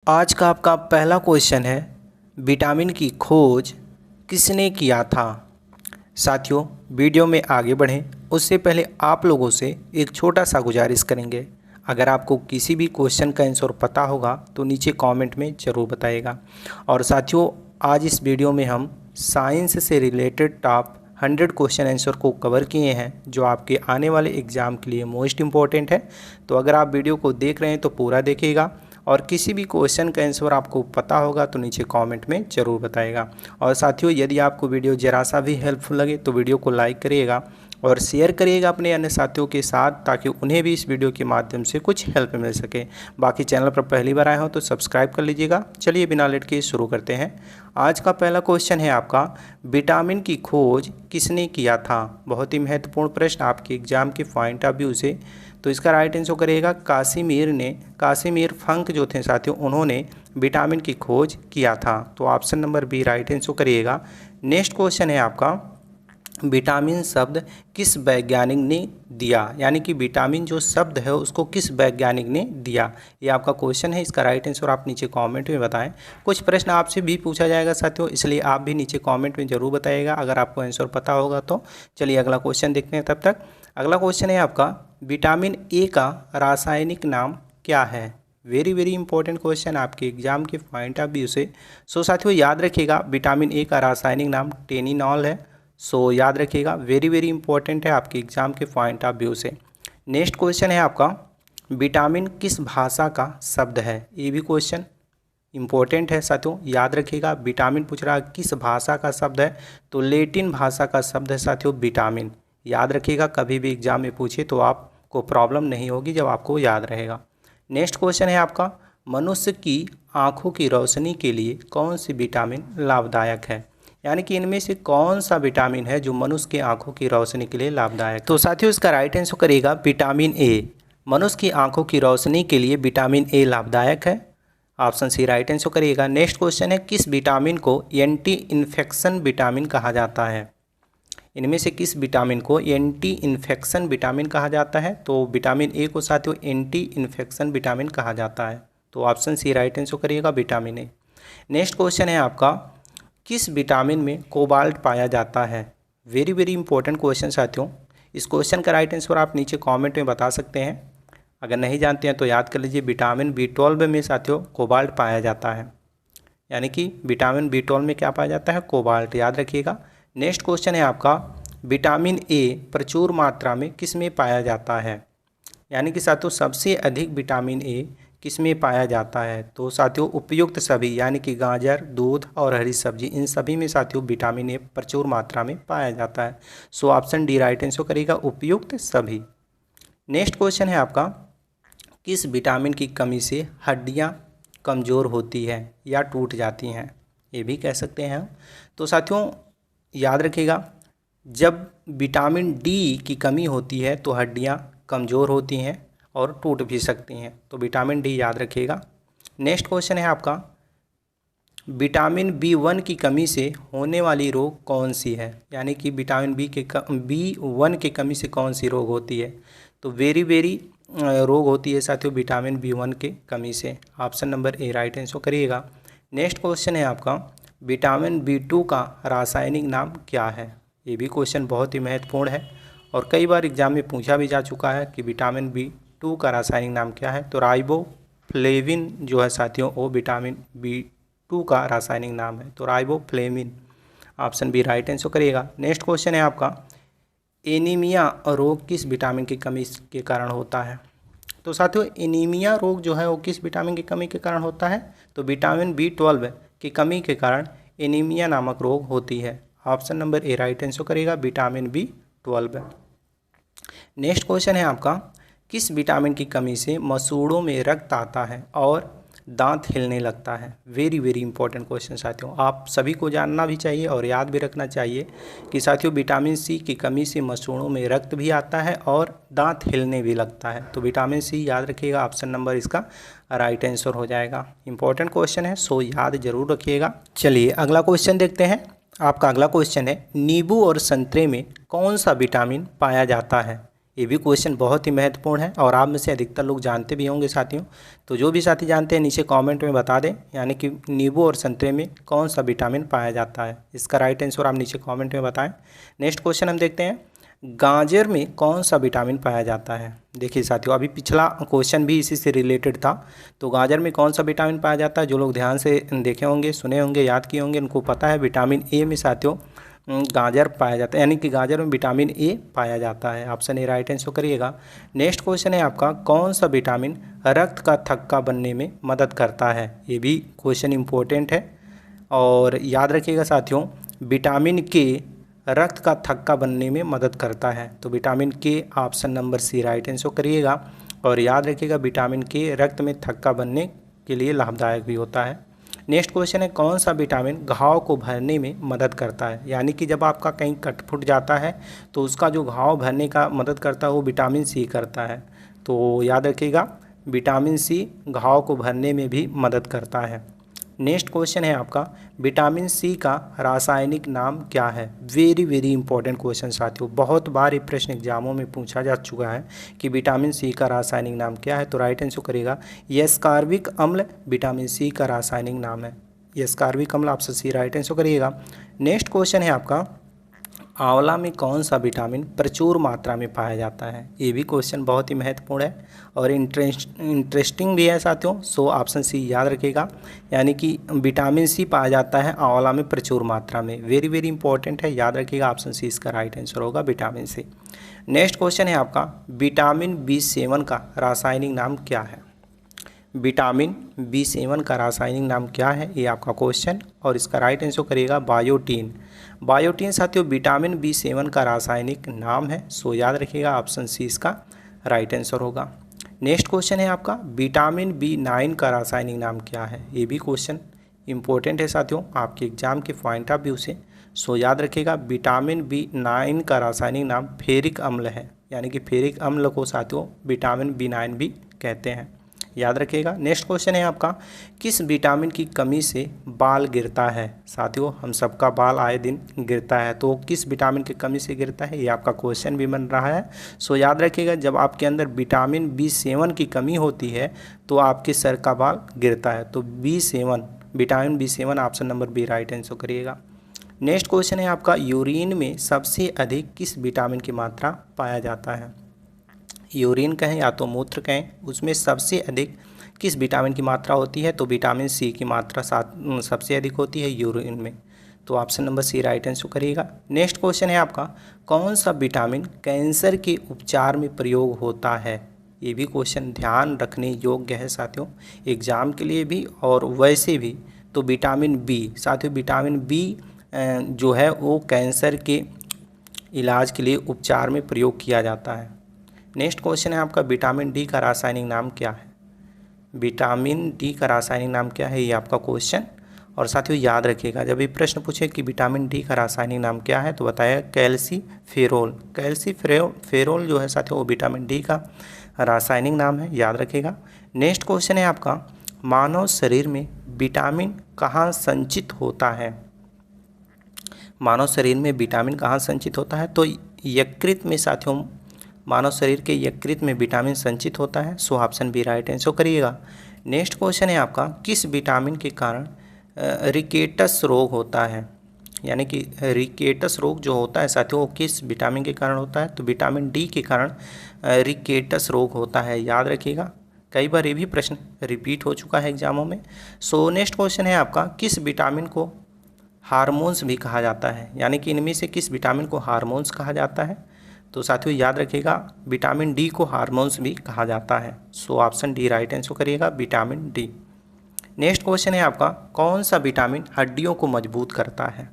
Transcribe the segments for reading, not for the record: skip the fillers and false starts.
आज का आपका पहला क्वेश्चन है, विटामिन की खोज किसने किया था। साथियों, वीडियो में आगे बढ़ें उससे पहले आप लोगों से एक छोटा सा गुजारिश करेंगे। अगर आपको किसी भी क्वेश्चन का आंसर पता होगा तो नीचे कमेंट में ज़रूर बताइएगा। और साथियों, आज इस वीडियो में हम साइंस से रिलेटेड टॉप 100 क्वेश्चन आंसर को कवर किए हैं जो आपके आने वाले एग्ज़ाम के लिए मोस्ट इम्पॉर्टेंट है। तो अगर आप वीडियो को देख रहे हैं तो पूरा देखिएगा और किसी भी क्वेश्चन का आंसर आपको पता होगा तो नीचे कमेंट में ज़रूर बताइएगा। और साथियों, यदि आपको वीडियो ज़रा सा भी हेल्पफुल लगे तो वीडियो को लाइक करिएगा और शेयर करिएगा अपने अन्य साथियों के साथ, ताकि उन्हें भी इस वीडियो के माध्यम से कुछ हेल्प मिल सके। बाकी चैनल पर पहली बार आए हो तो सब्सक्राइब कर लीजिएगा। चलिए बिना लेट के शुरू करते हैं। आज का पहला क्वेश्चन है आपका, विटामिन की खोज किसने किया था। बहुत ही महत्वपूर्ण प्रश्न आपके एग्जाम के पॉइंट ऑफ व्यू से। तो इसका राइट आंसर करिएगा कासिमिर फंक जो थे साथियों, उन्होंने विटामिन की खोज किया था। तो option number B right answer करिएगा। नेक्स्ट क्वेश्चन है आपका, विटामिन शब्द किस वैज्ञानिक ने दिया। यानी कि विटामिन जो शब्द है उसको किस वैज्ञानिक ने दिया, ये आपका क्वेश्चन है। इसका राइट आंसर आप नीचे कमेंट में बताएं। कुछ प्रश्न आपसे भी पूछा जाएगा साथियों, इसलिए आप भी नीचे कमेंट में ज़रूर बताइएगा अगर आपको आंसर पता होगा तो। चलिए अगला क्वेश्चन देखते हैं। तब तक अगला क्वेश्चन है आपका, विटामिन ए का रासायनिक नाम क्या है। वेरी इंपॉर्टेंट क्वेश्चन आपके एग्जाम के पॉइंट ऑफ व्यू से। सो साथियों, याद रखिएगा विटामिन ए का रासायनिक नाम टेनिनॉल है। सो याद रखिएगा, वेरी इंपॉर्टेंट है आपके एग्जाम के पॉइंट ऑफ व्यू से। नेक्स्ट क्वेश्चन है आपका, विटामिन किस भाषा का शब्द है। ये भी क्वेश्चन इंपॉर्टेंट है साथियों, याद रखिएगा। विटामिन पूछ रहा है किस भाषा का शब्द है, तो लैटिन भाषा का शब्द है साथियों विटामिन। याद रखिएगा, कभी भी एग्जाम में पूछे तो आपको प्रॉब्लम नहीं होगी जब आपको याद रहेगा। नेक्स्ट क्वेश्चन है आपका, मनुष्य की आँखों की रोशनी के लिए कौन सी विटामिन लाभदायक है। यानी कि इनमें से कौन सा विटामिन है जो मनुष्य की आंखों की रोशनी के लिए लाभदायक है। तो साथियों, इसका राइट आंसर करेगा विटामिन ए। मनुष्य की आंखों की रोशनी के लिए विटामिन ए लाभदायक है। ऑप्शन सी राइट आंसर करिएगा। नेक्स्ट क्वेश्चन है, किस विटामिन को एंटी इन्फेक्शन विटामिन कहा जाता है। इनमें से किस विटामिन को एंटी इन्फेक्शन विटामिन कहा जाता है। तो विटामिन ए को साथियों एंटी इन्फेक्शन विटामिन कहा जाता है। तो ऑप्शन सी राइट आंसर करिएगा विटामिन ए। नेक्स्ट क्वेश्चन है आपका, किस विटामिन में कोबाल्ट पाया जाता है। वेरी इंपॉर्टेंट क्वेश्चन साथियों। इस क्वेश्चन का राइट आंसर आप नीचे कमेंट में बता सकते हैं। अगर नहीं जानते हैं तो याद कर लीजिए, विटामिन B12 में साथियों कोबाल्ट पाया जाता है। यानी कि विटामिन B12 में क्या पाया जाता है, कोबाल्ट। याद रखिएगा। नेक्स्ट क्वेश्चन है आपका, विटामिन ए प्रचुर मात्रा में किस में पाया जाता है। यानी कि साथियों सबसे अधिक विटामिन ए किस में पाया जाता है। तो साथियों उपयुक्त सभी, यानी कि गाजर, दूध और हरी सब्जी, इन सभी में साथियों विटामिन ए प्रचुर मात्रा में पाया जाता है। So option D right answer करेगा, उपयुक्त सभी। नेक्स्ट क्वेश्चन है आपका, किस विटामिन की कमी से हड्डियां कमज़ोर होती है या टूट जाती हैं, ये भी कह सकते हैं। तो साथियों याद रखिएगा, जब विटामिन डी की कमी होती है तो हड्डियां कमज़ोर होती हैं और टूट भी सकती हैं। तो विटामिन डी याद रखिएगा। नेक्स्ट क्वेश्चन है आपका, विटामिन B1 की कमी से होने वाली रोग कौन सी है। यानी कि विटामिन B1 की कमी से कौन सी रोग होती है। तो वेरी रोग होती है साथियों विटामिन B1 की कमी से। Option number A right answer करिएगा। नेक्स्ट क्वेश्चन है आपका, विटामिन B2 का रासायनिक नाम क्या है। ये भी क्वेश्चन बहुत ही महत्वपूर्ण है और कई बार एग्जाम में पूछा भी जा चुका है कि विटामिन B2 का रासायनिक नाम क्या है। तो राइबोफ्लेविन जो है साथियों वो विटामिन B2 का रासायनिक नाम है। तो riboflavin, option B right answer करिएगा। नेक्स्ट क्वेश्चन है आपका, एनीमिया रोग किस विटामिन की कमी के कारण होता है। तो साथियों एनीमिया रोग जो है वो किस विटामिन की कमी के कारण होता है। तो विटामिन B12 की कमी के कारण एनीमिया नामक रोग होती है। Option number A right answer करेगा, विटामिन B12। नेक्स्ट क्वेश्चन है आपका, किस विटामिन की कमी से मसूड़ों में रक्त आता है और दांत हिलने लगता है। वेरी इंपॉर्टेंट क्वेश्चन साथियों, आप सभी को जानना भी चाहिए और याद भी रखना चाहिए कि साथियों विटामिन सी की कमी से मसूड़ों में रक्त भी आता है और दांत हिलने भी लगता है। तो विटामिन सी याद रखिएगा, ऑप्शन नंबर इसका राइट आंसर हो जाएगा। इंपॉर्टेंट क्वेश्चन है, सो याद जरूर रखिएगा। चलिए अगला क्वेश्चन देखते हैं। आपका अगला क्वेश्चन है, नींबू और संतरे में कौन सा विटामिन पाया जाता है। ये भी क्वेश्चन बहुत ही महत्वपूर्ण है और आप में से अधिकतर लोग जानते भी होंगे साथियों। तो जो भी साथी जानते हैं नीचे कमेंट में बता दें, यानी कि नींबू और संतरे में कौन सा विटामिन पाया जाता है। इसका राइट आंसर आप नीचे कमेंट में बताएं। नेक्स्ट क्वेश्चन हम देखते हैं, गाजर में कौन सा विटामिन पाया जाता है। देखिए साथियों, अभी पिछला क्वेश्चन भी इसी से रिलेटेड था। तो गाजर में कौन सा विटामिन पाया जाता है, जो लोग ध्यान से देखे होंगे, सुने होंगे, याद किए होंगे, उनको पता है विटामिन ए में साथियों गाजर पाया जाता है, यानी कि गाजर में विटामिन ए पाया जाता है। ऑप्शन ए राइट आंसर करिएगा। नेक्स्ट क्वेश्चन है आपका, कौन सा विटामिन रक्त का थक्का बनने में मदद करता है। ये भी क्वेश्चन इम्पोर्टेंट है और याद रखिएगा साथियों, विटामिन के रक्त का थक्का बनने में मदद करता है। तो vitamin K option number C right answer करिएगा। और याद रखिएगा विटामिन के रक्त में थक्का बनने के लिए लाभदायक भी होता है। नेक्स्ट क्वेश्चन है, कौन सा विटामिन घाव को भरने में मदद करता है। यानी कि जब आपका कहीं कट फुट जाता है तो उसका जो घाव भरने का मदद करता है वो विटामिन सी करता है। तो याद रखिएगा विटामिन सी घाव को भरने में भी मदद करता है। नेक्स्ट क्वेश्चन है आपका, विटामिन सी का रासायनिक नाम क्या है। वेरी वेरी इंपॉर्टेंट क्वेश्चन साथियों, बहुत बार ये प्रश्न एग्जामों में पूछा जा चुका है कि विटामिन सी का रासायनिक नाम क्या है। तो राइट आंसर करेगा एस्कॉर्बिक अम्ल विटामिन सी का रासायनिक नाम है। एस्कॉर्बिक अम्ल ऑप्शन सी राइट आंसर करिएगा। नेक्स्ट क्वेश्चन है आपका, आंवला में कौन सा विटामिन प्रचुर मात्रा में पाया जाता है। ये भी क्वेश्चन बहुत ही महत्वपूर्ण है और इंटरेस्टिंग भी है साथियों। सो ऑप्शन सी याद रखिएगा, यानी कि विटामिन सी पाया जाता है आंवला में प्रचुर मात्रा में। वेरी वेरी इंपॉर्टेंट है, याद रखिएगा ऑप्शन सी इसका राइट आंसर होगा विटामिन सी। नेक्स्ट क्वेश्चन है आपका, विटामिन B7 का रासायनिक नाम क्या है। विटामिन B7 का रासायनिक नाम क्या है, ये आपका क्वेश्चन और इसका राइट आंसर करिएगा बायोटीन। बायोटीन साथियों विटामिन B7 का रासायनिक नाम है। सो याद रखिएगा ऑप्शन सी इसका राइट आंसर होगा। नेक्स्ट क्वेश्चन है आपका, विटामिन B9 का रासायनिक नाम क्या है। ये भी क्वेश्चन इंपॉर्टेंट है साथियों आपके एग्जाम के पॉइंट ऑफ व्यू से। सो याद रखिएगा विटामिन B9 का रासायनिक नाम फेरिक अम्ल है, यानी कि फेरिक अम्ल को साथियों विटामिन B9 भी कहते हैं, याद रखिएगा। नेक्स्ट क्वेश्चन है आपका, किस विटामिन की कमी से बाल गिरता है। साथियों हम सबका बाल आए दिन गिरता है, तो किस विटामिन की कमी से गिरता है, ये आपका क्वेश्चन भी बन रहा है। सो याद रखिएगा जब आपके अंदर विटामिन B7 की कमी होती है तो आपके सर का बाल गिरता है। तो B7 vitamin B7 option number B right answer करिएगा। नेक्स्ट क्वेश्चन है आपका, यूरिन में सबसे अधिक किस विटामिन की मात्रा पाया जाता है। यूरिन कहें या तो मूत्र कहें, उसमें सबसे अधिक किस विटामिन की मात्रा होती है। तो विटामिन सी की मात्रा सबसे अधिक होती है यूरिन में। तो option number C right answer करिएगा। नेक्स्ट क्वेश्चन है आपका, कौन सा विटामिन कैंसर के उपचार में प्रयोग होता है। ये भी क्वेश्चन ध्यान रखने योग्य है साथियों, एग्जाम के लिए भी और वैसे भी। तो विटामिन बी साथियों, विटामिन बी जो है वो कैंसर के इलाज के लिए उपचार में प्रयोग किया जाता है। नेक्स्ट क्वेश्चन है आपका, विटामिन डी का रासायनिक नाम क्या है। विटामिन डी का रासायनिक नाम क्या है, ये आपका क्वेश्चन। और साथियों याद रखिएगा जब ये प्रश्न पूछे कि विटामिन डी का रासायनिक नाम क्या है तो बताया कैल्सीफेरोल। कैल्सीफेरोल जो है साथियों वो विटामिन डी का रासायनिक नाम है, याद रखिएगा। नेक्स्ट क्वेश्चन है आपका, मानव शरीर में विटामिन कहाँ संचित होता है। मानव शरीर में विटामिन कहाँ संचित होता है। तो यकृत में साथियों, मानव शरीर के यकृत में विटामिन संचित होता है। So option B right answer करिएगा। नेक्स्ट क्वेश्चन है आपका, किस विटामिन के कारण रिकेटस रोग होता है। यानी कि रिकेटस रोग जो होता है साथियों वो किस विटामिन के कारण होता है। तो विटामिन डी के कारण रिकेटस रोग होता है, याद रखिएगा। कई बार ये भी प्रश्न रिपीट हो चुका है एग्जामों में। सो नेक्स्ट क्वेश्चन है आपका, किस विटामिन को हार्मोन्स भी कहा जाता है। यानी कि इनमें से किस विटामिन को हार्मोन्स कहा जाता है। तो साथियों याद रखिएगा विटामिन डी को हार्मोन्स भी कहा जाता है। So option D right answer करिएगा विटामिन डी। नेक्स्ट क्वेश्चन है आपका, कौन सा विटामिन हड्डियों को मजबूत करता है।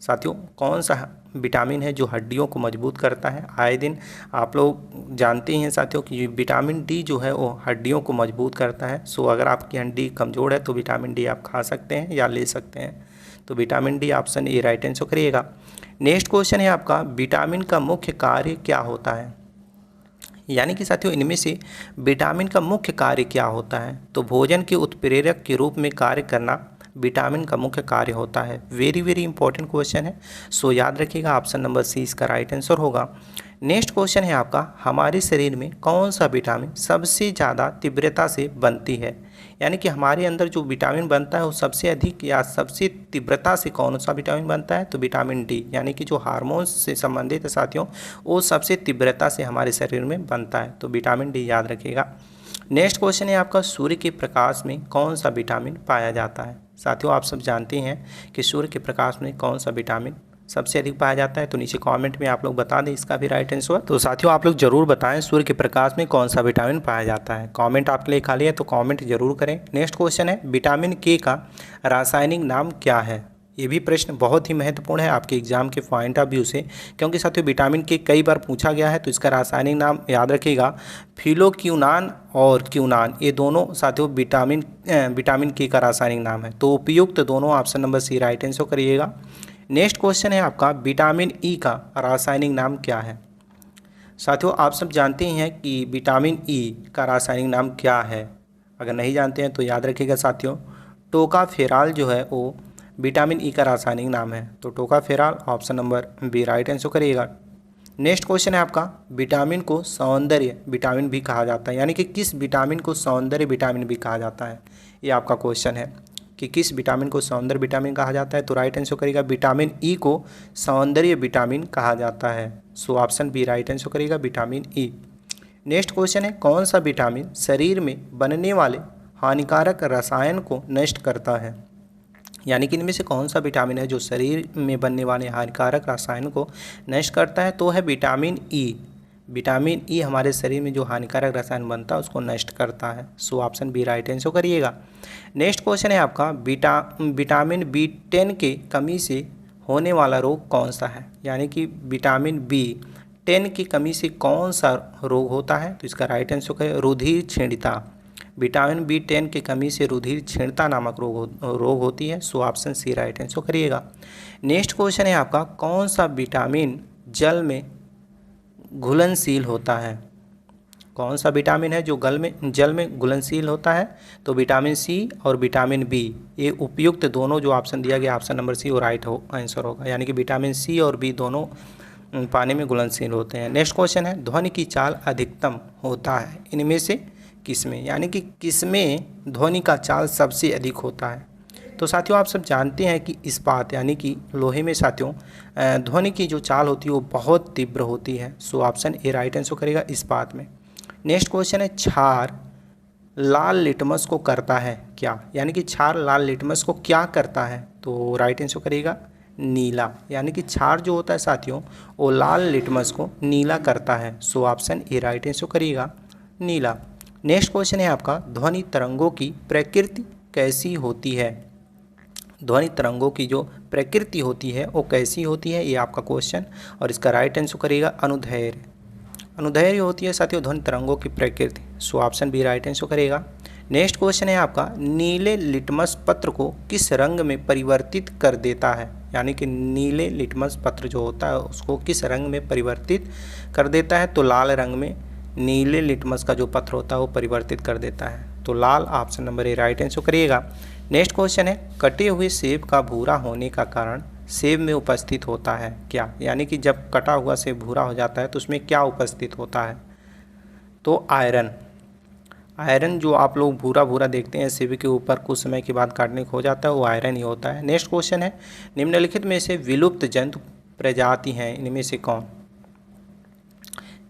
साथियों कौन सा विटामिन है जो हड्डियों को मजबूत करता है। आए दिन आप लोग जानते हैं साथियों कि विटामिन डी जो है वो हड्डियों को मजबूत करता है। सो अगर आपकी हड्डी कमज़ोर है तो विटामिन डी आप खा सकते हैं या ले सकते हैं। तो vitamin D option A right answer करिएगा। नेक्स्ट क्वेश्चन है आपका, विटामिन का मुख्य कार्य क्या होता है। यानी कि साथियों इनमें से विटामिन का मुख्य कार्य क्या होता है। तो भोजन के उत्प्रेरक के रूप में कार्य करना विटामिन का मुख्य कार्य होता है। वेरी वेरी इंपॉर्टेंट क्वेश्चन है। सो याद रखिएगा ऑप्शन नंबर सी इसका राइट आंसर होगा। नेक्स्ट क्वेश्चन है आपका, हमारे शरीर में कौन सा विटामिन सबसे ज़्यादा तीव्रता से बनती है? यानी कि हमारे अंदर जो विटामिन बनता है वो सबसे अधिक या सबसे तीव्रता से कौन सा विटामिन बनता है? तो विटामिन डी, यानी कि जो हार्मोन्स से संबंधित है साथियों, वो सबसे तीव्रता से हमारे शरीर में बनता है। तो विटामिन डी याद रखिएगा। नेक्स्ट क्वेश्चन है आपका, सूर्य के प्रकाश में कौन सा विटामिन पाया जाता है? साथियों आप सब जानते हैं कि सूर्य के प्रकाश में कौन सा विटामिन सबसे अधिक पाया जाता है। तो नीचे कमेंट में आप लोग बता दें इसका भी राइट आंसर। तो साथियों आप लोग जरूर बताएं सूर्य के प्रकाश में कौन सा विटामिन पाया जाता है। कमेंट आपके लिए खाली है तो कमेंट जरूर करें। नेक्स्ट क्वेश्चन है, विटामिन के का रासायनिक नाम क्या है? ये भी प्रश्न बहुत ही महत्वपूर्ण है आपके एग्जाम के पॉइंट ऑफ व्यू से, क्योंकि साथियों विटामिन के कई बार पूछा गया है। तो इसका रासायनिक नाम याद रखिएगा, फिलोक्यूनान और क्यूनान, ये दोनों साथियों विटामिन के का रासायनिक नाम है। तो उपयुक्त दोनों option number C right answer करिएगा। नेक्स्ट क्वेश्चन है आपका, विटामिन ई का रासायनिक नाम क्या है? साथियों आप सब जानते हैं कि विटामिन ई का रासायनिक नाम क्या है। अगर नहीं जानते हैं तो याद रखिएगा साथियों, टोकाफेराल जो है वो विटामिन ई का रासायनिक नाम है। तो tocopherol option number B right answer करिएगा। नेक्स्ट क्वेश्चन है आपका, विटामिन को सौंदर्य विटामिन भी कहा जाता है, यानी कि किस विटामिन को सौंदर्य विटामिन भी कहा जाता है? ये आपका क्वेश्चन है कि किस विटामिन को सौंदर्य विटामिन कहा जाता है। तो राइट आंसर करेगा, विटामिन ई को सौंदर्य विटामिन कहा जाता है। So option B right answer करेगा, विटामिन ई। नेक्स्ट क्वेश्चन है, कौन सा विटामिन शरीर में बनने वाले हानिकारक रसायन को नष्ट करता है? यानी कि इनमें से कौन सा विटामिन है जो शरीर में बनने वाले हानिकारक रसायन को नष्ट करता है? तो है विटामिन ई। विटामिन ई हमारे शरीर में जो हानिकारक रसायन बनता है उसको नष्ट करता है। So option B right answer करिएगा। नेक्स्ट क्वेश्चन है आपका, विटामिन बी10 के कमी से होने वाला रोग कौन सा है? यानी कि विटामिन बी10 की कमी से कौन सा रोग होता है? तो इसका राइट आंसर है रुधिर क्षीणता। विटामिन बी10 की कमी से रुधिर क्षीणता नामक रोग होती है। So option C right answer करिएगा। नेक्स्ट क्वेश्चन है आपका, कौन सा विटामिन जल में घुलनशील होता है? कौन सा विटामिन है जो जल में घुलनशील होता है? तो विटामिन सी और विटामिन बी, ये उपयुक्त दोनों जो ऑप्शन दिया गया ऑप्शन नंबर सी वो राइट आंसर होगा। यानी कि विटामिन सी और बी दोनों पानी में घुलनशील होते हैं। नेक्स्ट क्वेश्चन है, ध्वनि की चाल अधिकतम होता है इनमें से किसमें? यानी कि किसमें ध्वनि का चाल सबसे अधिक होता है? तो साथियों आप सब जानते हैं कि इस्पात यानी कि लोहे में साथियों ध्वनि की जो चाल होती है वो बहुत तीव्र होती है। So option A right answer करेगा, इस्पात में। नेक्स्ट क्वेश्चन है, क्षार लाल लिटमस को करता है क्या? यानी कि क्षार लाल लिटमस को क्या करता है? तो राइट आंसर करेगा नीला। यानी कि क्षार जो होता है साथियों वो लाल लिटमस को नीला करता है। So option A right answer करिएगा, नीला। नेक्स्ट क्वेश्चन है आपका, ध्वनि तरंगों की प्रकृति कैसी होती है? ध्वनि तरंगों की जो प्रकृति होती है वो कैसी होती है, ये आपका क्वेश्चन। और इसका राइट आंसर करेगा अनुदैर्घ्य। अनुदैर्घ्य होती है साथियों ध्वनि तरंगों की प्रकृति। So option B right answer करेगा। नेक्स्ट क्वेश्चन है आपका, नीले लिटमस पत्र को किस रंग में परिवर्तित कर देता है? यानी कि नीले लिटमस पत्र जो होता है उसको किस रंग में परिवर्तित कर देता है? तो लाल रंग में नीले लिटमस का जो पत्र होता है वो परिवर्तित कर देता है। तो लाल option number A right answer करिएगा। नेक्स्ट क्वेश्चन है, कटे हुए सेब का भूरा होने का कारण सेब में उपस्थित होता है क्या? यानी कि जब कटा हुआ सेब भूरा हो जाता है तो उसमें क्या उपस्थित होता है? तो आयरन। आयरन जो आप लोग भूरा भूरा देखते हैं सेब के ऊपर कुछ समय के बाद काटने को हो जाता है वो आयरन ही होता है। नेक्स्ट क्वेश्चन है, निम्नलिखित में से विलुप्त जंतु प्रजाति हैं इनमें से कौन?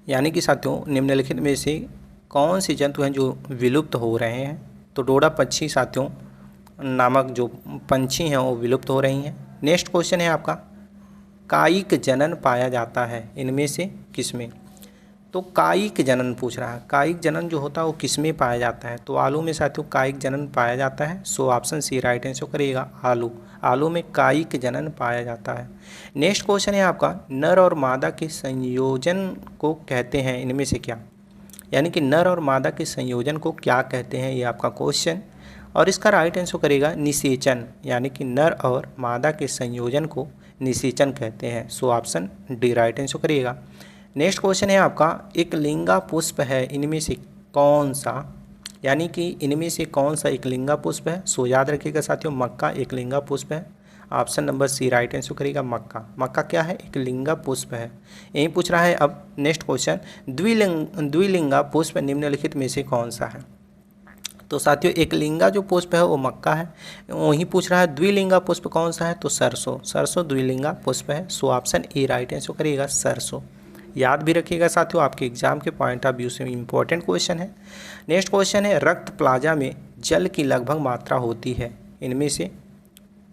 यानी कि साथियों निम्नलिखित में से कौन से जंतु हैं जो विलुप्त हो रहे हैं? तो डोडा पक्षी साथियों नामक जो पंछी हैं वो विलुप्त हो रही हैं। नेक्स्ट क्वेश्चन है आपका, कायिक जनन पाया जाता है इनमें से किसमें? तो कायिक जनन पूछ रहा है। कायिक जनन जो होता है वो किसमें पाया जाता है? तो आलू में साथियों कायिक जनन पाया जाता है। So option C right answer करिएगा, आलू। आलू में कायिक जनन पाया जाता है। नेक्स्ट क्वेश्चन है आपका, नर और मादा के संयोजन को कहते हैं इनमें से क्या? यानी कि नर और मादा के संयोजन को क्या कहते हैं, ये आपका क्वेश्चन। और इसका राइट आंसर करेगा निषेचन। यानी कि नर और मादा के संयोजन को निषेचन कहते हैं। So option D right answer करिएगा। नेक्स्ट क्वेश्चन है आपका, एक लिंगा पुष्प है इनमें से कौन सा? यानी कि इनमें से कौन सा एक लिंगा पुष्प है? सो याद रखिएगा साथियों, मक्का एक लिंगा पुष्प है। Option number C right answer करेगा मक्का। मक्का क्या है? एक लिंगा पुष्प है। यही पूछ रहा है। अब नेक्स्ट क्वेश्चन, द्विलिंगा पुष्प निम्नलिखित में से कौन सा है? तो साथियों एक लिंगा जो पुष्प है वो मक्का है। वहीं पूछ रहा है द्विलिंगा पुष्प कौन सा है? तो सरसों। सरसों द्विलिंगा पुष्प है। So option A right answer करिएगा सरसों। याद भी रखिएगा साथियों, आपके एग्जाम के पॉइंट ऑफ व्यू से इंपॉर्टेंट क्वेश्चन है। नेक्स्ट क्वेश्चन है, रक्त प्लाज्मा में जल की लगभग मात्रा होती है, इनमें से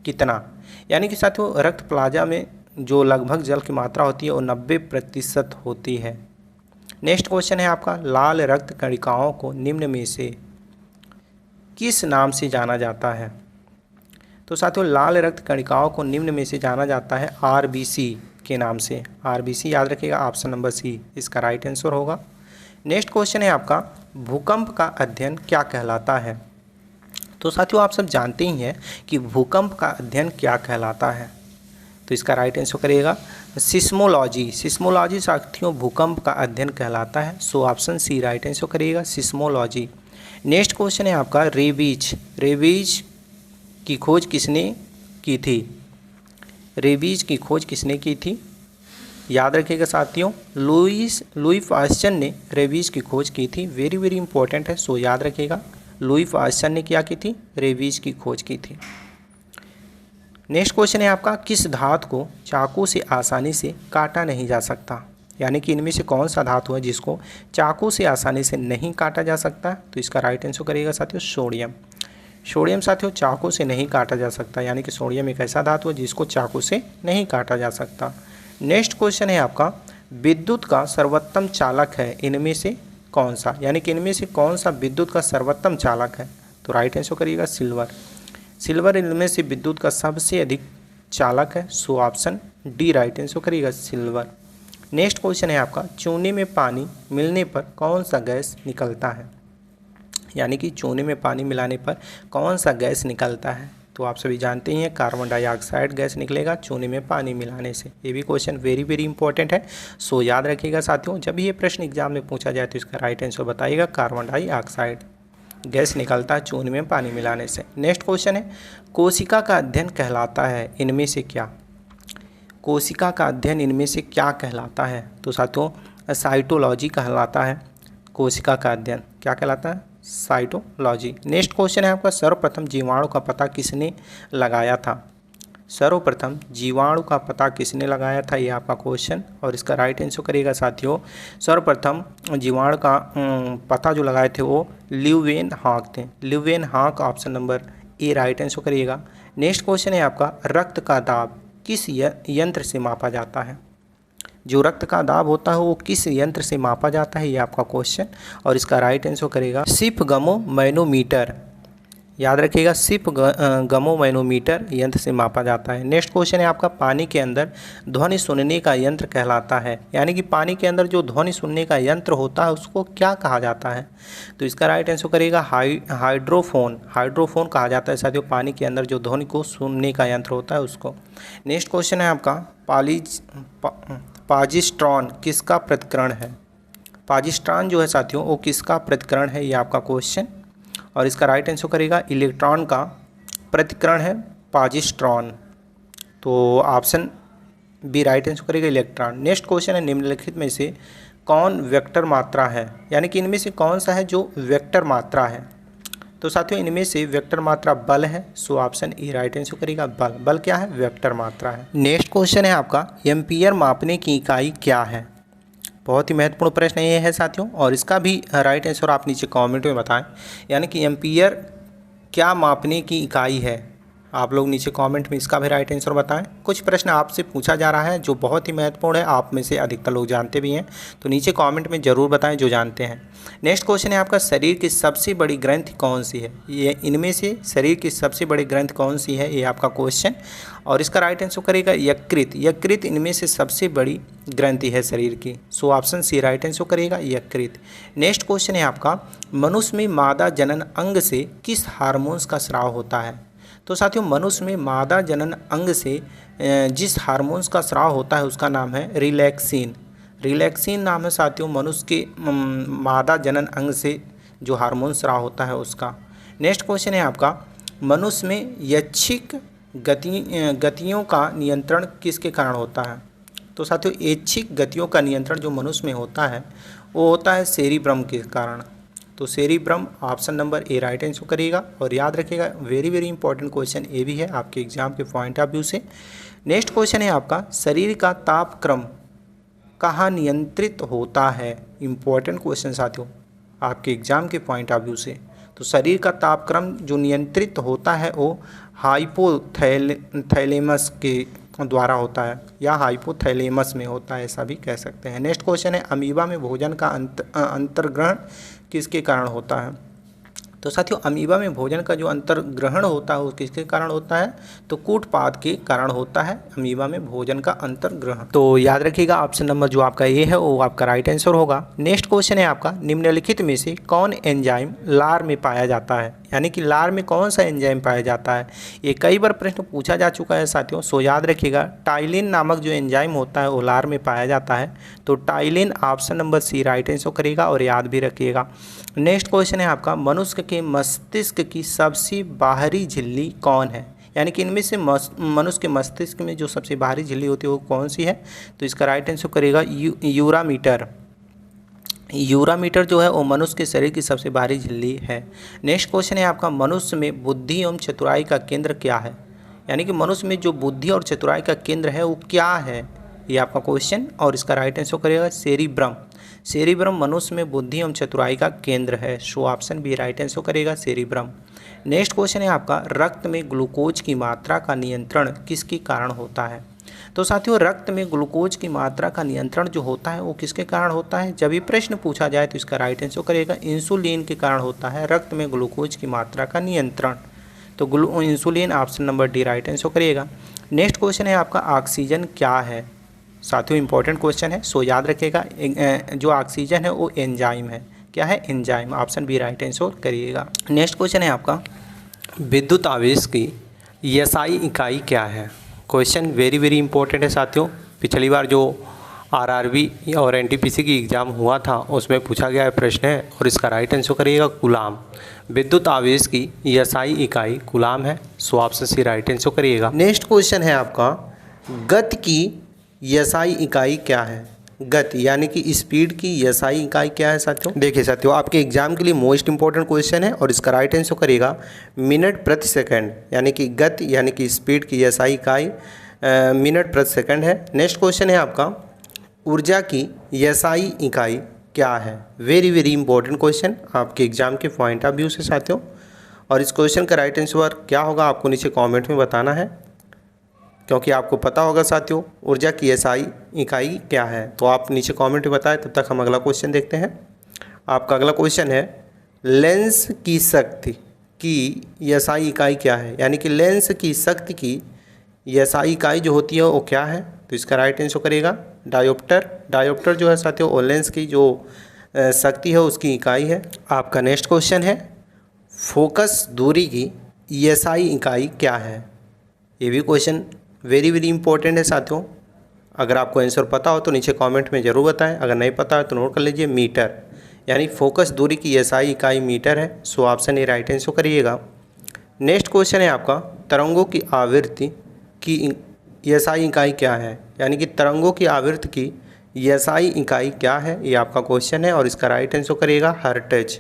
कितना? यानी कि साथियों रक्त प्लाज्मा में जो लगभग जल की मात्रा होती है वो 90% होती है। नेक्स्ट क्वेश्चन है आपका, लाल रक्त कणिकाओं को निम्न में से किस नाम से जाना जाता है? तो साथियों लाल रक्त कणिकाओं को निम्न में से जाना जाता है RBC के नाम से। RBC याद रखिएगा, ऑप्शन नंबर सी इसका राइट आंसर होगा। नेक्स्ट क्वेश्चन है आपका, भूकंप का अध्ययन क्या कहलाता है? तो साथियों आप सब जानते ही हैं कि भूकंप का अध्ययन क्या कहलाता है, तो इसका राइट आंसर करिएगा सिस्मोलॉजी। सिस्मोलॉजी साथियों भूकंप का अध्ययन कहलाता है। So option C right answer करिएगा सिस्मोलॉजी। नेक्स्ट क्वेश्चन है आपका, रेबीज। रेबीज की खोज किसने की थी? रेबीज की खोज किसने की थी? याद रखिएगा साथियों, लुई पाश्चर ने रेबीज की खोज की थी। वेरी वेरी इंपॉर्टेंट है, सो याद रखिएगा लुई पाश्चर ने क्या की थी? रेबीज की खोज की थी। नेक्स्ट क्वेश्चन है आपका, किस धातु को चाकू से आसानी से काटा नहीं जा सकता? यानी कि इनमें से कौन सा धातु है जिसको चाकू से आसानी से नहीं काटा जा सकता? तो इसका राइट आंसर करिएगा साथियों सोडियम। सोडियम साथियों चाकू से नहीं काटा जा सकता, यानी कि सोडियम एक ऐसा धातु है जिसको चाकू से नहीं काटा जा सकता। नेक्स्ट क्वेश्चन है आपका, विद्युत का सर्वोत्तम चालक है, इनमें से कौन सा? यानी कि इनमें से कौन सा विद्युत का सर्वोत्तम चालक है? तो राइट आंसर करिएगा सिल्वर। सिल्वर इनमें से विद्युत का सबसे अधिक चालक है। So option D right answer करिएगा सिल्वर। नेक्स्ट क्वेश्चन है आपका, चूने में पानी मिलने पर कौन सा गैस निकलता है? यानी कि चूने में पानी मिलाने पर कौन सा गैस निकलता है? तो आप सभी जानते ही हैं कार्बन डाइऑक्साइड गैस निकलेगा चूने में पानी मिलाने से। ये भी क्वेश्चन वेरी वेरी इंपॉर्टेंट है, सो याद रखिएगा साथियों। जब ये प्रश्न एग्जाम में पूछा जाए तो इसका राइट आंसर बताइएगा, कार्बन डाइऑक्साइड गैस निकलता है चूने में पानी मिलाने से। नेक्स्ट क्वेश्चन है, कोशिका का अध्ययन कहलाता है, इनमें से क्या? कोशिका का अध्ययन इनमें से क्या कहलाता है? तो साथियों साइटोलॉजी कहलाता है। कोशिका का अध्ययन क्या कहलाता है? साइटोलॉजी। नेक्स्ट क्वेश्चन है आपका, सर्वप्रथम जीवाणु का पता किसने लगाया था? सर्वप्रथम जीवाणु का पता किसने लगाया था, ये आपका क्वेश्चन, और इसका राइट आंसर करिएगा साथियों सर्वप्रथम जीवाणु का पता जो लगाए थे वो ल्यूवेनहॉक थे। Leeuwenhoek option number A right answer करिएगा। नेक्स्ट क्वेश्चन है आपका, रक्त का दाब किस यंत्र से मापा जाता है? जो रक्त का दाब होता है वो किस यंत्र से मापा जाता है, ये आपका क्वेश्चन, और इसका राइट आंसर करेगा स्फिग्मोमैनोमीटर। याद रखिएगा स्फिग्मोमैनोमीटर यंत्र से मापा जाता है। नेक्स्ट क्वेश्चन है आपका, पानी के अंदर ध्वनि सुनने का यंत्र कहलाता है, यानी कि पानी के अंदर जो ध्वनि सुनने का यंत्र होता है उसको क्या कहा जाता है? तो इसका राइट आंसर करेगा हाइड्रोफोन। हाइड्रोफोन कहा जाता है साथियों पानी के अंदर जो ध्वनि को सुनने का यंत्र होता है उसको। नेक्स्ट क्वेश्चन है आपका, पाजिस्ट्रॉन किसका प्रतिकरण है? पाजिस्ट्रॉन जो है साथियों वो किसका प्रतिकरण है, ये आपका क्वेश्चन, और इसका राइट आंसर करेगा इलेक्ट्रॉन का प्रतिकरण है पाजिस्ट्रॉन। तो ऑप्शन बी राइट आंसर करेगा इलेक्ट्रॉन। नेक्स्ट क्वेश्चन है, निम्नलिखित में से कौन वेक्टर मात्रा है? यानी कि इनमें से कौन सा है जो वेक्टर मात्रा है? तो साथियों इनमें से वेक्टर मात्रा बल है। So option E right answer करेगा बल। बल क्या है? वेक्टर मात्रा है। नेक्स्ट क्वेश्चन है आपका, एम्पीयर मापने की इकाई क्या है? बहुत ही महत्वपूर्ण प्रश्न ये है साथियों, और इसका भी राइट आंसर आप नीचे कमेंट में बताएं। यानी कि एम्पीयर क्या मापने की इकाई है? आप लोग नीचे कमेंट में इसका भी राइट आंसर बताएं। कुछ प्रश्न आपसे पूछा जा रहा है जो बहुत ही महत्वपूर्ण है, आप में से अधिकतर लोग जानते भी हैं, तो नीचे कमेंट में ज़रूर बताएं जो जानते हैं। नेक्स्ट क्वेश्चन है आपका, शरीर की सबसे बड़ी ग्रंथि कौन सी है? ये इनमें से शरीर की सबसे बड़ी ग्रंथि कौन सी है, ये आपका क्वेश्चन, और इसका राइट आंसर करेगा यकृत। यकृत इनमें से सबसे बड़ी ग्रंथि है शरीर की। So option C right answer करेगा यकृत। नेक्स्ट क्वेश्चन है आपका, मनुष्य में मादा जनन अंग से किस हार्मोन्स का स्राव होता है? तो साथियों मनुष्य में मादा जनन अंग से जिस हार्मोन्स का स्राव होता है उसका नाम है रिलैक्सिन। रिलैक्सिन नाम है साथियों मनुष्य के मादा जनन अंग से जो हार्मोन स्राव होता है उसका। नेक्स्ट क्वेश्चन है आपका, मनुष्य में यच्छिक गतियों का नियंत्रण किसके कारण होता है? तो साथियों ऐच्छिक गतियों का नियंत्रण जो मनुष्य में होता है वो होता है सेरिब्रम के कारण। तो cerebrum option number A right answer करिएगा। और याद रखिएगा वेरी वेरी इंपॉर्टेंट क्वेश्चन ये भी है आपके एग्जाम के पॉइंट ऑफ व्यू से। नेक्स्ट क्वेश्चन है आपका, शरीर का तापक्रम कहाँ नियंत्रित होता है? इंपॉर्टेंट क्वेश्चन साथियों आपके एग्जाम के पॉइंट ऑफ व्यू से। तो शरीर का तापक्रम जो नियंत्रित होता है वो हाइपोथैलेमस के द्वारा होता है या हाइपोथैलेमस में होता है, ऐसा भी कह सकते हैं। नेक्स्ट क्वेश्चन है, अमीबा में भोजन का अंतर्ग्रहण किसके कारण होता है? तो साथियों अमीबा में भोजन का जो अंतर्ग्रहण होता है वो किसके कारण होता है? तो कूटपाद के कारण होता है अमीबा में भोजन का अंतर्ग्रहण। तो याद रखिएगा ऑप्शन नंबर जो आपका ए है वो आपका राइट आंसर होगा। नेक्स्ट क्वेश्चन है आपका, निम्नलिखित में से कौन एंजाइम लार में पाया जाता है? यानी कि लार में कौन सा एंजाइम पाया जाता है? ये कई बार प्रश्न पूछा जा चुका है साथियों, सो याद रखिएगा टाइलिन नामक जो एंजाइम होता है वो लार में पाया जाता है। तो ptyalin option number C right answer करेगा और याद भी रखिएगा। नेक्स्ट क्वेश्चन है आपका, मनुष्य के मस्तिष्क की सबसे बाहरी झिल्ली कौन है? यानी कि इनमें से मनुष्य के मस्तिष्क में जो सबसे बाहरी झिल्ली होती है वो कौन सी है? तो इसका राइट आंसर करेगा यूरामीटर। यूरामीटर जो है वो मनुष्य के शरीर की सबसे बाहरी झिल्ली है। नेक्स्ट क्वेश्चन है आपका, मनुष्य में बुद्धि एवं चतुराई का केंद्र क्या है? यानी कि मनुष्य में जो बुद्धि और चतुराई का केंद्र है वो क्या है? ये आपका क्वेश्चन और इसका राइट आंसर करेगा सेरिब्रम। सेरिब्रम मनुष्य में बुद्धि एवं चतुराई का केंद्र है, so option B right answer करेगा सेरिब्रम। नेक्स्ट क्वेश्चन है आपका, रक्त में ग्लूकोज की मात्रा का नियंत्रण किसके कारण होता है? तो साथियों रक्त में ग्लूकोज की मात्रा का नियंत्रण जो होता है वो किसके कारण होता है? जब ये प्रश्न पूछा जाए तो इसका राइट आंसर करेगा इंसुलिन के कारण होता है रक्त में ग्लूकोज की मात्रा का नियंत्रण। तो insulin option number D right answer करिएगा। नेक्स्ट क्वेश्चन है आपका, ऑक्सीजन क्या है? साथियों इंपॉर्टेंट क्वेश्चन है, सो याद रखिएगा जो ऑक्सीजन है वो एंजाइम है। क्या है? Enzyme. Option B right answer करिएगा। नेक्स्ट क्वेश्चन है आपका, विद्युत आवेश की एसआई इकाई क्या है? क्वेश्चन वेरी वेरी इंपॉर्टेंट है साथियों। पिछली बार जो आरआरबी और एनटीपीसी की एग्ज़ाम हुआ था उसमें पूछा गया प्रश्न है और इसका राइट आंसर करिएगा कूलाम। विद्युत आवेश की एसआई इकाई कूलाम है, so option C right answer करिएगा। नेक्स्ट क्वेश्चन है आपका, गति की एसआई इकाई क्या है? गति यानी कि स्पीड की एसआई इकाई क्या है साथियों? देखिए साथियों आपके एग्जाम के लिए मोस्ट इंपॉर्टेंट क्वेश्चन है और इसका राइट आंसर करेगा मिनट प्रति सेकंड। यानी कि गति यानी कि स्पीड की एसआई इकाई मिनट प्रति सेकंड है। नेक्स्ट क्वेश्चन है आपका, ऊर्जा की एसआई इकाई क्या है? वेरी वेरी इंपॉर्टेंट क्वेश्चन आपके एग्जाम के पॉइंट ऑफ व्यू से साथियों। और इस क्वेश्चन का राइट आंसर क्या होगा आपको नीचे कॉमेंट में बताना है, क्योंकि आपको पता होगा साथियों ऊर्जा की एसआई इकाई क्या है। तो आप नीचे कमेंट में बताएं, तब तक हम अगला क्वेश्चन देखते हैं। आपका अगला क्वेश्चन है, लेंस की शक्ति की एसआई इकाई क्या है? यानी कि लेंस की शक्ति की एसआई इकाई जो होती है वो क्या है? तो इसका राइट आंसर करेगा डायोप्टर। डायोप्टर जो है साथियों वो लेंस की जो शक्ति है उसकी इकाई है। आपका नेक्स्ट क्वेश्चन है, फोकस दूरी की एसआई इकाई क्या है? ये भी क्वेश्चन वेरी वेरी इंपॉर्टेंट है साथियों। अगर आपको आंसर पता हो तो नीचे कमेंट में ज़रूर बताएं, अगर नहीं पता है तो नोट कर लीजिए मीटर। यानी फोकस दूरी की एसआई इकाई मीटर है, so option A right answer करिएगा। नेक्स्ट क्वेश्चन है आपका, तरंगों की आवृत्ति की एसआई इकाई क्या है? यानी कि तरंगों की आवृत्ति की एसआई इकाई क्या है? ये आपका क्वेश्चन है और इसका राइट आंसर करिएगा हर्ट्ज।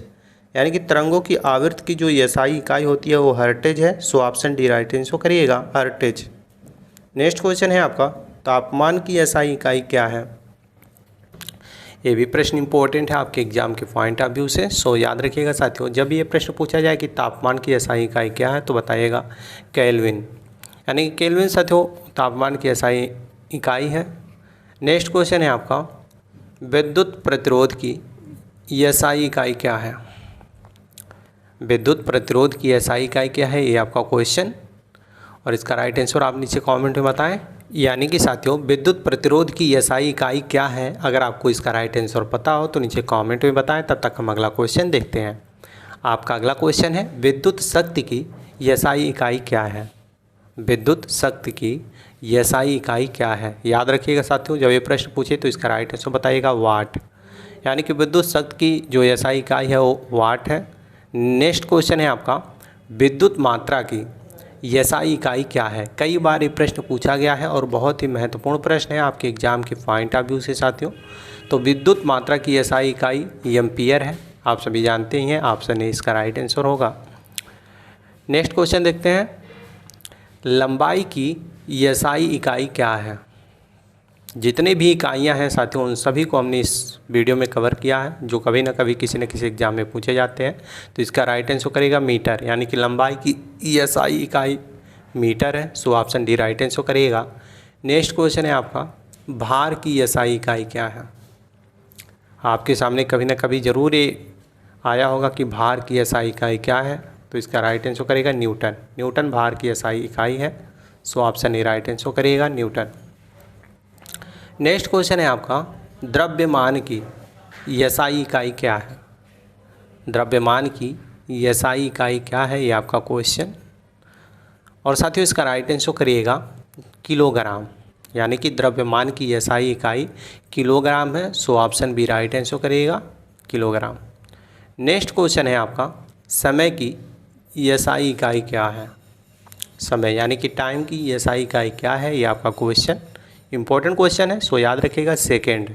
यानी कि तरंगों की आवृत्ति की जो एसआई इकाई होती है वो हर्ट्ज है, so option D right answer करिएगा हर्ट्ज। नेक्स्ट क्वेश्चन है आपका, तापमान की एसआई इकाई क्या है? ये भी प्रश्न इंपॉर्टेंट है आपके एग्जाम के पॉइंट ऑफ व्यू से, सो याद रखिएगा साथियों। जब ये प्रश्न पूछा जाए कि तापमान की एसआई इकाई क्या है तो बताइएगा केल्विन। यानी कि केल्विन साथियों तापमान की एसआई इकाई है। नेक्स्ट क्वेश्चन है आपका, विद्युत प्रतिरोध की एसआई इकाई क्या है? विद्युत प्रतिरोध की एसआई इकाई क्या है? ये आपका क्वेश्चन और इसका राइट आंसर आप नीचे कमेंट में बताएं। यानी कि साथियों विद्युत प्रतिरोध की एसआई इकाई क्या है? अगर आपको इसका राइट आंसर पता हो तो नीचे कमेंट में बताएं, तब तक हम अगला क्वेश्चन देखते हैं। आपका अगला क्वेश्चन है, विद्युत शक्ति की एसआई इकाई क्या है? विद्युत शक्ति की एसआई इकाई क्या है? याद रखिएगा साथियों, जब ये प्रश्न पूछे तो इसका राइट आंसर बताइएगा वाट। यानी कि विद्युत शक्ति की जो एसआई इकाई है वो वाट है। नेक्स्ट क्वेश्चन है आपका, विद्युत मात्रा की एसआई इकाई क्या है। कई बार ये प्रश्न पूछा गया है और बहुत ही महत्वपूर्ण प्रश्न है आपके एग्जाम के पॉइंट ऑफ व्यू से साथियों। तो विद्युत मात्रा की एसआई इकाई एम्पीयर है, आप सभी जानते ही हैं। ऑप्शन ए इसका राइट आंसर होगा। नेक्स्ट क्वेश्चन देखते हैं, लंबाई की एसआई इकाई क्या है। जितने भी इकाइयां हैं साथियों उन सभी को हमने इस वीडियो में कवर किया है, जो कभी ना कभी किसी न किसी एग्जाम में पूछे जाते हैं। तो इसका राइट आंसर करेगा मीटर, यानी कि लंबाई की एसआई इकाई मीटर है। So option D right answer करेगा। नेक्स्ट क्वेश्चन है आपका, भार की एसआई इकाई क्या है। आपके सामने कभी ना कभी ज़रूर ये आया होगा कि भार की एसआई इकाई क्या है। तो इसका राइट आंसर करेगा न्यूटन। न्यूटन भार की एसआई इकाई है। So option A right answer करेगा न्यूटन। नेक्स्ट क्वेश्चन है आपका, द्रव्यमान की एसआई इकाई क्या है। द्रव्यमान की एसआई इकाई क्या है, ये आपका क्वेश्चन। और साथियों इसका राइट आंसर करिएगा किलोग्राम, यानी कि द्रव्यमान की एसआई इकाई किलोग्राम है। So option B right answer करिएगा किलोग्राम। नेक्स्ट क्वेश्चन है आपका, समय की एसआई इकाई क्या है। समय यानी कि टाइम की एसआई इकाई क्या है, ये आपका क्वेश्चन इंपॉर्टेंट क्वेश्चन है। सो याद रखिएगा सेकेंड,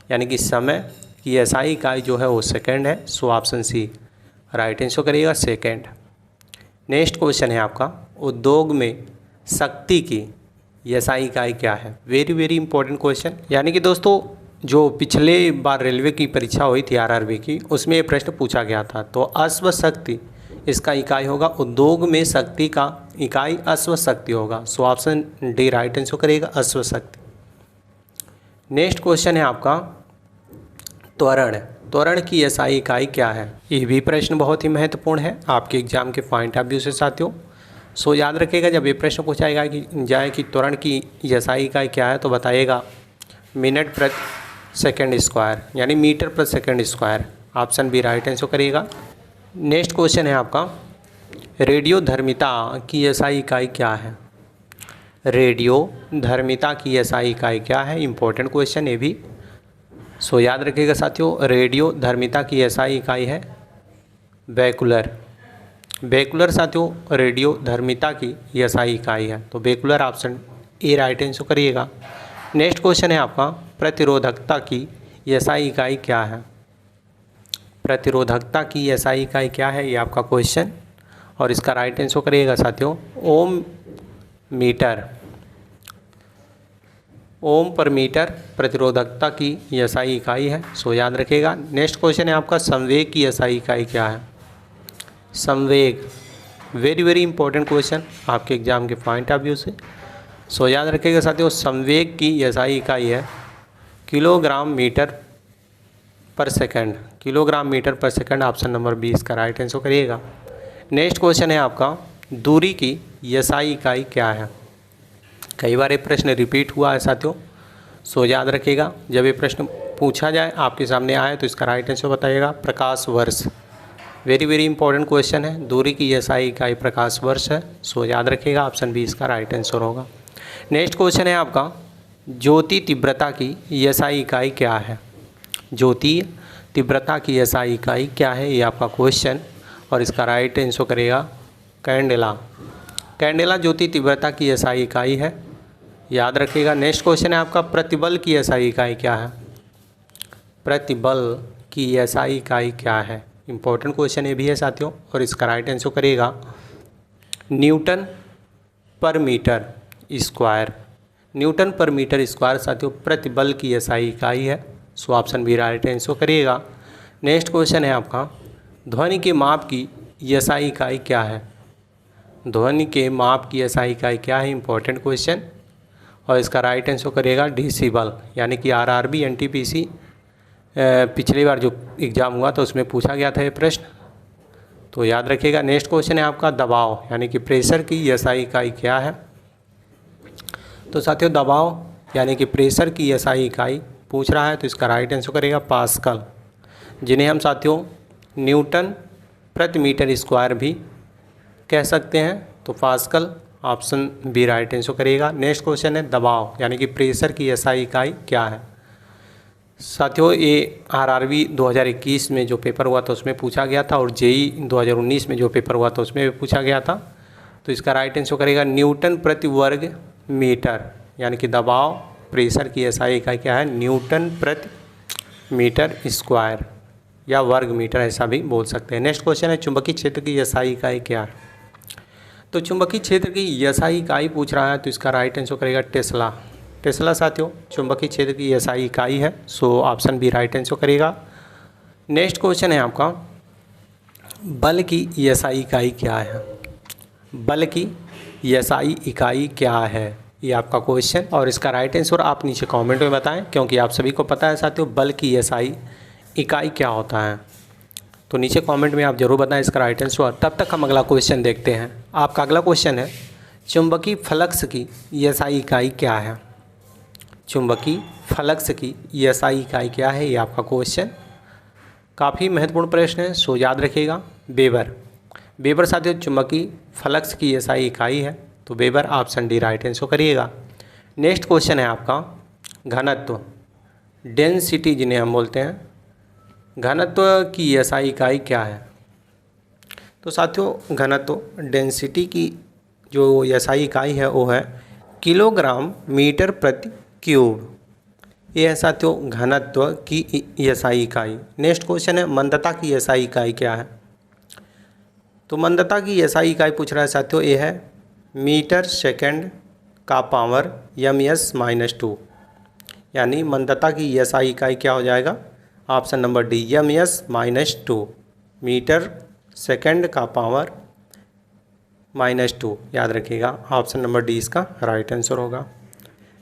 यानी कि समय की एसआई इकाई जो है वो सेकेंड है। So option C right answer करिएगा सेकेंड। नेक्स्ट क्वेश्चन है आपका, उद्योग में शक्ति की एसआई इकाई क्या है। वेरी वेरी इंपॉर्टेंट क्वेश्चन, यानी कि दोस्तों जो पिछले बार रेलवे की परीक्षा हुई थी आरआरबी की, उसमें ये प्रश्न पूछा गया था। तो अश्व शक्ति इसका इकाई होगा, उद्योग में शक्ति का इकाई अश्व शक्ति होगा। So option D right answer करेगा अश्व शक्ति। नेक्स्ट क्वेश्चन है आपका, त्वरण। त्वरण की एसआई इकाई क्या है। ये भी प्रश्न बहुत ही महत्वपूर्ण है आपके एग्जाम के पॉइंट ऑफ व्यू से साथियों। सो याद रखिएगा जब ये प्रश्न पूछा जाए कि त्वरण की एसआई इकाई क्या है, तो बताइएगा मिनट प्रति सेकंड स्क्वायर, यानी मीटर प्रति second square. Option B right answer करिएगा। नेक्स्ट क्वेश्चन है आपका, रेडियो धर्मिता की एसआई इकाई क्या है। रेडियो धर्मिता की एसआई इकाई क्या है, इंपॉर्टेंट क्वेश्चन ये भी। सो याद रखिएगा साथियों, रेडियो धर्मिता की एसआई इकाई है बेकुलर। बेकुलर साथियों रेडियो धर्मिता की एसआई इकाई है। तो बेकुलर ऑप्शन ए राइट आंसर करिएगा। नेक्स्ट क्वेश्चन है आपका, प्रतिरोधकता की एसआई इकाई क्या है। प्रतिरोधकता की एसआई इकाई क्या है, ये आपका क्वेश्चन। और इसका राइट आंसर करिएगा साथियों ओम मीटर। ओम पर मीटर प्रतिरोधकता की एसआई इकाई है। सो याद रखिएगा। नेक्स्ट क्वेश्चन है आपका, संवेग की एसआई इकाई क्या है। संवेग वेरी वेरी इंपॉर्टेंट क्वेश्चन आपके एग्जाम के पॉइंट ऑफ व्यू से। सो याद रखिएगा साथियों, संवेग की एसआई इकाई है किलोग्राम मीटर पर सेकंड। किलोग्राम मीटर पर सेकंड ऑप्शन नंबर 20 का राइट आंसर करिएगा। नेक्स्ट क्वेश्चन है आपका, दूरी की एसआई इकाई क्या है। कई बार ये प्रश्न रिपीट हुआ है साथियों। सो याद रखिएगा जब ये प्रश्न पूछा जाए आपके सामने आए तो इसका राइट आंसर बताइएगा प्रकाश वर्ष। वेरी वेरी इंपॉर्टेंट क्वेश्चन है, दूरी की एसआई इकाई प्रकाश वर्ष है। सो याद रखिएगा ऑप्शन बी इसका राइट आंसर होगा। नेक्स्ट क्वेश्चन है आपका, ज्योति तीव्रता की एसआई इकाई क्या है। ज्योति तीव्रता की एसआई इकाई क्या है, ये आपका क्वेश्चन। और इसका राइट आंसर करेगा कैंडेला। कैंडेला ज्योति तीव्रता की एसआई इकाई है, याद रखिएगा। नेक्स्ट क्वेश्चन है आपका, प्रतिबल की एसआई इकाई क्या है। प्रतिबल की एसआई इकाई क्या है, इंपॉर्टेंट क्वेश्चन ये भी है साथियों। और इसका राइट आंसर करिएगा newton per metre square. Newton per metre square साथियों प्रतिबल की एसआई इकाई है। So option B right answer करिएगा। नेक्स्ट क्वेश्चन है आपका, ध्वनि के माप की एसआई इकाई क्या है। ध्वनि के माप की एसआई इकाई क्या है, इंपॉर्टेंट क्वेश्चन। और इसका राइट आंसर करिएगा डेसिबल, यानी कि आरआरबी एनटीपीसी पिछली बार जो एग्ज़ाम हुआ था उसमें पूछा गया था ये प्रश्न, तो याद रखिएगा। नेक्स्ट क्वेश्चन है आपका, दबाव यानी कि प्रेशर की एसआई इकाई क्या है। तो साथियों दबाव यानी कि प्रेशर की एसआई इकाई पूछ रहा है, तो इसका राइट आंसर करेगा पास्कल, जिन्हें हम साथियों न्यूटन प्रति मीटर स्क्वायर भी कह सकते हैं। तो pascal option B right answer करिएगा। नेक्स्ट क्वेश्चन है, दबाव यानी कि प्रेशर की एसआई इकाई क्या है। साथियों ये आरआरबी 2021 में जो पेपर हुआ था उसमें पूछा गया था, और जेई 2019 में जो पेपर हुआ था उसमें भी पूछा गया था। तो तो इसका राइट आंसर करेगा न्यूटन प्रति वर्ग मीटर, यानी कि दबाव प्रेशर की एसआई इकाई क्या है, न्यूटन प्रति मीटर स्क्वायर या वर्ग मीटर, ऐसा भी बोल सकते हैं। नेक्स्ट क्वेश्चन है चुंबकीय क्षेत्र की एसआई इकाई क्या है। तो चुंबकीय क्षेत्र की एसआई इकाई पूछ रहा है, तो इसका राइट आंसर करेगा टेस्ला। टेस्ला साथियों चुंबकीय क्षेत्र की एसआई इकाई है, so option B right answer करेगा। नेक्स्ट क्वेश्चन है आपका बल की एसआई इकाई क्या है। बल की एसआई इकाई क्या है, ये आपका क्वेश्चन, और इसका राइट आंसर आप नीचे कमेंट में बताएं, क्योंकि आप सभी को पता है साथियों बल की एसआई इकाई क्या होता है। तो नीचे कमेंट में आप जरूर बताएं इसका राइट आंसर। तब तक हम अगला क्वेश्चन देखते हैं। आपका अगला क्वेश्चन है चुंबकीय फ्लक्स की एसआई इकाई क्या है। चुंबकीय फ्लक्स की एसआई इकाई क्या है, ये आपका क्वेश्चन काफ़ी महत्वपूर्ण प्रश्न है, सो याद रखिएगा वेबर। वेबर साथियों चुंबकीय फ्लक्स की एसआई इकाई है, तो weber option D right answer करिएगा। नेक्स्ट क्वेश्चन है आपका घनत्व, डेंसिटी जिन्हें हम बोलते हैं, घनत्व की एसआई इकाई क्या है। तो साथियों घनत्व डेंसिटी की जो एसआई इकाई है वो है किलोग्राम मीटर प्रति क्यूब, ये है साथियों घनत्व की एसआई इकाई। नेक्स्ट क्वेश्चन है मंदता की एसआई इकाई क्या है। तो मंदता की एसआई इकाई पूछ रहा है साथियों, ये है मीटर सेकंड का पावर ms-2, यानी मंदता की एसआई इकाई क्या हो जाएगा, option number D ms-2, metre second का पावर -2, याद रखिएगा ऑप्शन नंबर डी इसका राइट आंसर होगा।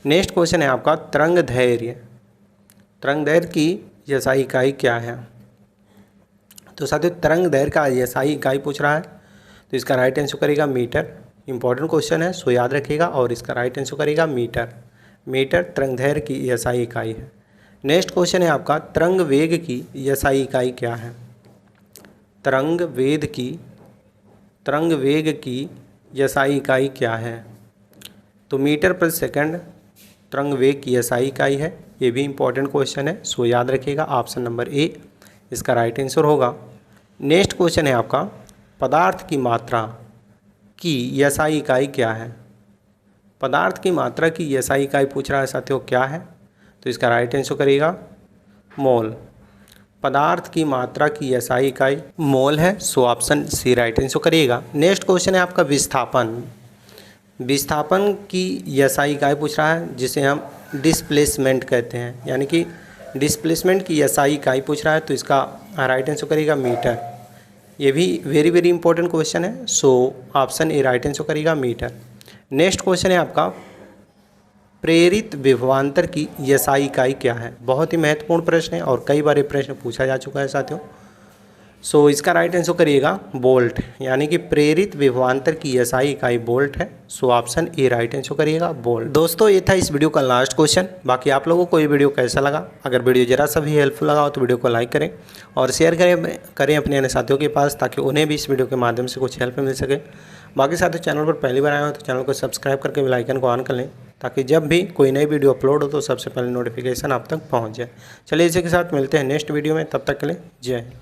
नेक्स्ट क्वेश्चन है आपका तरंग दैर्ध्य, तरंग दैर्ध्य की एसआई इकाई क्या है। तो साथियों तरंग दैर्ध्य का एसआई इकाई पूछ रहा है, तो इसका राइट आंसर करेगा मीटर। इंपॉर्टेंट क्वेश्चन है, सो याद रखिएगा, और इसका राइट आंसर करेगा मीटर। मीटर तरंग दैर्ध्य की एसआई इकाई है। नेक्स्ट क्वेश्चन है आपका तरंग वेग की एसआई इकाई क्या है। तरंग वेग की एसआई इकाई क्या है। तो मीटर प्रति सेकंड तरंग वेग की एसआई इकाई है, ये भी इंपॉर्टेंट क्वेश्चन है, सो याद रखिएगा ऑप्शन नंबर ए इसका राइट आंसर होगा। नेक्स्ट क्वेश्चन है आपका पदार्थ की मात्रा की एसआई इकाई क्या है। पदार्थ की मात्रा की एसआई इकाई पूछ रहा है साथियों क्या है, तो इसका राइट आंसर करेगा मोल। पदार्थ की मात्रा की एसआई इकाई मोल है, so option C right answer करिएगा। नेक्स्ट क्वेश्चन है आपका विस्थापन, विस्थापन की एसआई इकाई पूछ रहा है, जिसे हम डिस्प्लेसमेंट कहते हैं, यानी कि डिस्प्लेसमेंट की एसआई इकाई पूछ रहा है, तो इसका राइट आंसर करेगा मीटर। ये भी वेरी वेरी इंपॉर्टेंट क्वेश्चन है, so option A right answer करेगा मीटर। नेक्स्ट क्वेश्चन है आपका प्रेरित विभवांतर की एसआई इकाई क्या है। बहुत ही महत्वपूर्ण प्रश्न है और कई बार ये प्रश्न पूछा जा चुका है साथियों, सो इसका राइट आंसर करिएगा वोल्ट, यानी कि प्रेरित विभवांतर की एसआई इकाई वोल्ट है, so option A right answer करिएगा वोल्ट। दोस्तों ये था इस वीडियो का लास्ट क्वेश्चन। बाकी आप लोगों को ये वीडियो कैसा लगा, अगर वीडियो जरा सा भी हेल्पफुल लगा हो तो वीडियो को लाइक करें और शेयर करें अपने अन्य साथियों के पास, ताकि उन्हें भी इस वीडियो के माध्यम से कुछ हेल्प मिल सके। बाकी साथियों चैनल पर पहली बार आए हो तो चैनल को सब्सक्राइब करके बेल आइकन को ऑन कर लें, ताकि जब भी कोई नई वीडियो अपलोड हो तो सबसे पहले नोटिफिकेशन आप तक पहुँच जाए। चलिए इसी के साथ मिलते हैं नेक्स्ट वीडियो में, तब तक के लिए जय हिंद।